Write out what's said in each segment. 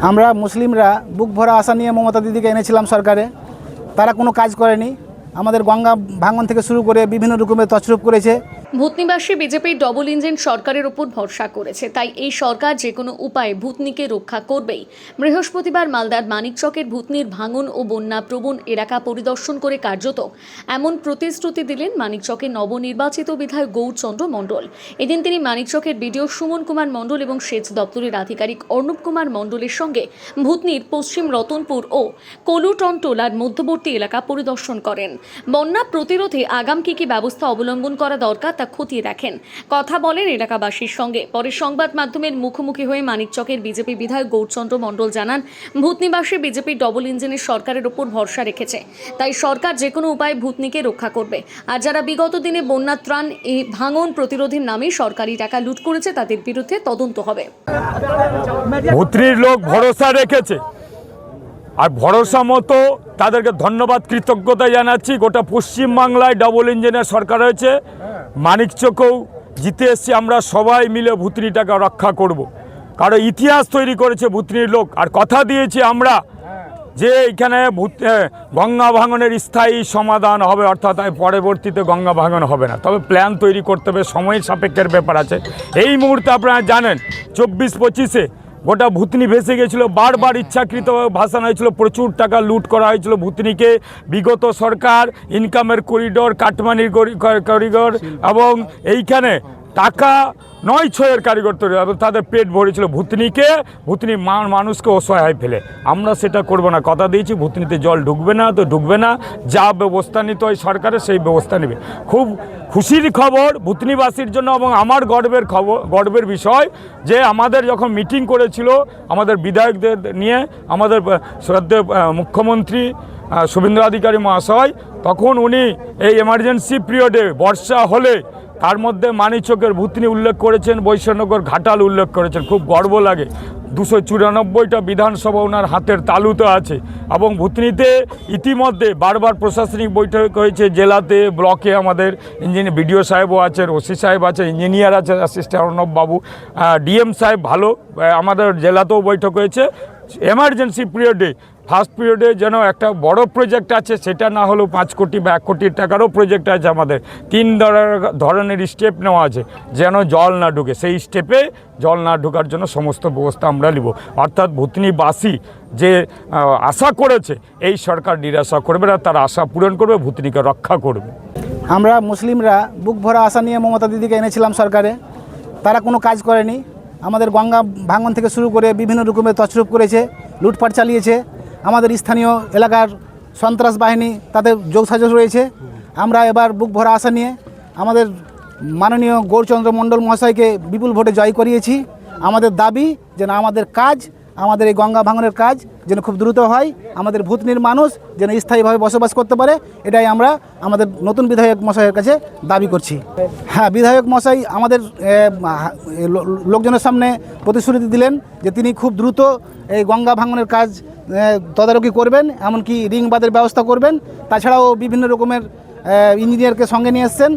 আমরা মুসলিমরা বুক ভরা আশা নিয়ে মমতা দিদিকে এনেছিলাম সরকারে। তারা কোনো কাজ করেনি। আমাদের গঙ্গা ভাঙন থেকে শুরু করে বিভিন্ন রকমের তছরূপ করেছে। ভূতনিবাসী বিজেপির ডবল ইঞ্জিন সরকারের উপর ভরসা করেছে, তাই এই সরকার যে কোনো উপায়ে ভূতনিকে রক্ষা করবেই। বৃহস্পতিবার মালদার মানিকচকের ভূতনির ভাঙন ও বন্যা প্রবণ এলাকা পরিদর্শন করে কার্যত এমন প্রতিশ্রুতি দিলেন মানিকচকের নবনির্বাচিত বিধায়ক গৌরচন্দ্র মণ্ডল। এদিন তিনি মানিকচকের বিডিও সুমন কুমার মণ্ডল এবং সেচ দপ্তরের আধিকারিক অর্ণব কুমার মণ্ডলের সঙ্গে ভূতনির পশ্চিম রতনপুর ও কলুটন টোলার মধ্যবর্তী এলাকা পরিদর্শন করেন। বন্যা প্রতিরোধে আগাম কী ব্যবস্থা অবলম্বন করা দরকার তা খতিয়ে দেখেন, কথা বলেন এলাকাবাসীর সঙ্গে। পরে সংবাদ মাধ্যমের মুখোমুখি হয়ে মানিকচকের বিজেপি বিধায়ক গৌরচন্দ্র মণ্ডল জানান, ভূতনিবাসী বিজেপি ডবল ইঞ্জিনের সরকারের উপর ভরসা রেখেছে, তাই সরকার যে কোনো উপায়ে ভূতনিকে রক্ষা করবে। আর যারা বিগত দিনে বন্যা ত্রাণ এই ভাঙন প্রতিরোধের নামে সরকারি টাকা লুট করেছে তাদের বিরুদ্ধে তদন্ত হবে। ভূতনির লোক ভরসা রেখেছে, আর ভরসা মতো তাদেরকে ধন্যবাদ কৃতজ্ঞতা জানাচ্ছি। গোটা পশ্চিমবাংলায় ডবল ইঞ্জিনের সরকার হয়েছে, মানিকচকেও জিতে এসছি। আমরা সবাই মিলে ভূতনিটাকে রক্ষা করব, কারণ ইতিহাস তৈরি করেছে ভূতনির লোক। আর কথা দিয়েছি আমরা যে এখানে গঙ্গা ভাঙনের স্থায়ী সমাধান হবে, অর্থাৎ পরবর্তীতে গঙ্গা ভাঙন হবে না। তবে প্ল্যান তৈরি করতে হবে, সময় সাপেক্ষের ব্যাপার আছে। এই মুহূর্তে আপনারা জানেন 24-25-এ গোটা ভূতনি ভেসে গেছিলো, বারবার ইচ্ছাকৃতভাবে ভাসানো হয়েছিল, প্রচুর টাকা লুট করা হয়েছিল ভূতনিকে। বিগত সরকার ইনকামের করিডোর, কাটমানির করিডোর এবং এইখানে টাকা 9-6-এর কারিগর তৈরি এবং তাদের পেট ভরেছিল ভূতনিকে, ভূতনি মানুষকে অসহায় ফেলে। আমরা সেটা করব না, কথা দিয়েছি। ভূতনিতে জল ঢুকবে না তো ঢুকবে না, যা ব্যবস্থা নিতে হয় সরকারের সেই ব্যবস্থা নেবে। খুব খুশির খবর ভূতনিবাসীর জন্য এবং আমার গর্বের বিষয় যে আমাদের যখন মিটিং করেছিল আমাদের বিধায়কদের নিয়ে, আমাদের শ্রদ্ধেয় মুখ্যমন্ত্রী শুভেন্দু অধিকারী মহাশয়, তখন উনি এই এমার্জেন্সি পিরিয়ডে বর্ষা হলে তার মধ্যে মানিকচকের ভূতনি উল্লেখ করেছেন, বৈশ্বনগর ঘাটাল উল্লেখ করেছেন। খুব গর্ব লাগে। 294টা বিধানসভা ওনার হাতের তালুতে আছে এবং ভূতনিতে ইতিমধ্যে বারবার প্রশাসনিক বৈঠক হয়েছে, জেলাতে, ব্লকে। আমাদের ইঞ্জিনিয়ার বিডিও সাহেবও আছেন, ওসি সাহেব আছে, ইঞ্জিনিয়ার আছে, অ্যাসিস্ট্যান্ট অর্ণব বাবু, ডিএম সাহেব ভালো। আমাদের জেলাতেও বৈঠক হয়েছে। এমার্জেন্সি পিরিয়ডে ফার্স্ট পিরিয়ডে যেন একটা বড় প্রজেক্ট আছে, সেটা না হলেও 5 কোটি বা 1 কোটি টাকারও প্রজেক্ট আছে। আমাদের 3 ধরনের স্টেপ নেওয়া আছে যেন জল না ঢুকে। সেই স্টেপে জল না ঢোকার জন্য সমস্ত ব্যবস্থা আমরা নিব। অর্থাৎ ভূতনিবাসী যে আশা করেছে এই সরকার নিরাশা করবে না, তার আশা পূরণ করবে, ভূতনিকে রক্ষা করবে। আমরা মুসলিমরা বুক ভরা আশা নিয়ে মমতা দিদিকে এনেছিলাম সরকারে। তারা কোনো কাজ করেনি। আমাদের গঙ্গা ভাঙন থেকে শুরু করে বিভিন্ন রকমের তছরূপ করেছে, লুটপাট চালিয়েছে। আমাদের স্থানীয় এলাকার সন্ত্রাস বাহিনী তাদের যোগসাজশ রয়েছে। আমরা এবার বুক ভরা আশা নিয়ে আমাদের মাননীয় গৌরচন্দ্র মণ্ডল মহাশয়কে বিপুল ভোটে জয় করিয়েছি। আমাদের দাবি যেন আমাদের কাজ, আমাদের এই গঙ্গা ভাঙনের কাজ যেন খুব দ্রুত হয়, আমাদের ভূতনির মানুষ যেন স্থায়ীভাবে বসবাস করতে পারে, এটাই আমরা আমাদের নতুন বিধায়ক মশাইয়ের কাছে দাবি করছি। হ্যাঁ, বিধায়ক মশাই আমাদের লোকজনের সামনে প্রতিশ্রুতি দিলেন যে তিনি খুব দ্রুত এই গঙ্গা ভাঙনের কাজ তদারকি করবেন, এমনকি রিং বাঁধের ব্যবস্থা করবেন। তাছাড়াও বিভিন্ন রকমের ইঞ্জিনিয়ারকে সঙ্গে নিয়ে এসছেন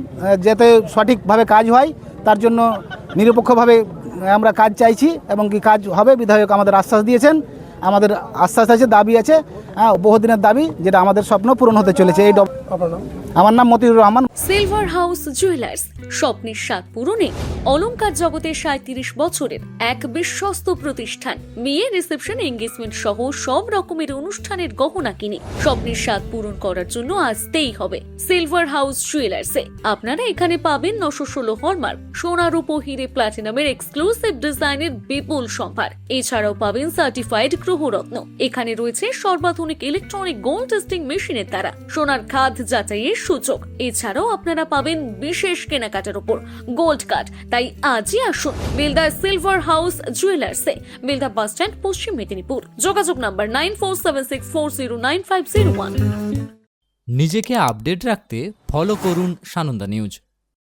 যাতে সঠিকভাবে কাজ হয়। তার জন্য নিরপেক্ষভাবে আমরা কাজ চাইছি এবং কি কাজ হবে। বিধায়ক আমাদের আশ্বাস দিয়েছেন, আমাদের আশ্বাস আছে, দাবি আছে, বহুদিনের দাবি, যেটা আমাদের স্বপ্ন পূরণ হতে চলেছে। এই আমার নাম Matiur Rahman. Silver house jewellers, স্বপ্নের স্বাদ পূরণে অলংকার জগতে 37 বছরের এক বিশ্বস্ত প্রতিষ্ঠান। বিয়ে, রিসেপশন, এঙ্গেজমেন্ট সহ সব রকমের অনুষ্ঠানের গহনা কিনে স্বপ্নের স্বাদ পূরণ করার জন্য আসতেই হবে সিলভার হাউস জুয়েলার্সে। আপনারা এখানে পাবেন 916 হলমার্ক সোনা, রূপো, হিরে, প্লাটিনামের এক্সক্লুসিভ ডিজাইনের বিপুল সম্ভার। এছাড়াও পাবেন সার্টিফাইড গ্রহরত্ন। এখানে রয়েছে সর্বাধুনিক ইলেকট্রনিক গোল্ড টেস্টিং মেশিনের দ্বারা সোনার খাদ যাচাইয়ের সুযোগ। এছাড়াও আপনারা পাবেন বিশেষ কেনাকাটার উপর গোল্ড কার্ড। তাই আজই আসুন বেলদা সিলভার হাউস জুয়েলার্সে, বেলদা বাস স্ট্যান্ড, পশ্চিম মেদিনীপুর। যোগাযোগ নাম্বার 9476409501। নিজেকে আপডেট রাখতে ফলো করুন সানন্দা নিউজ।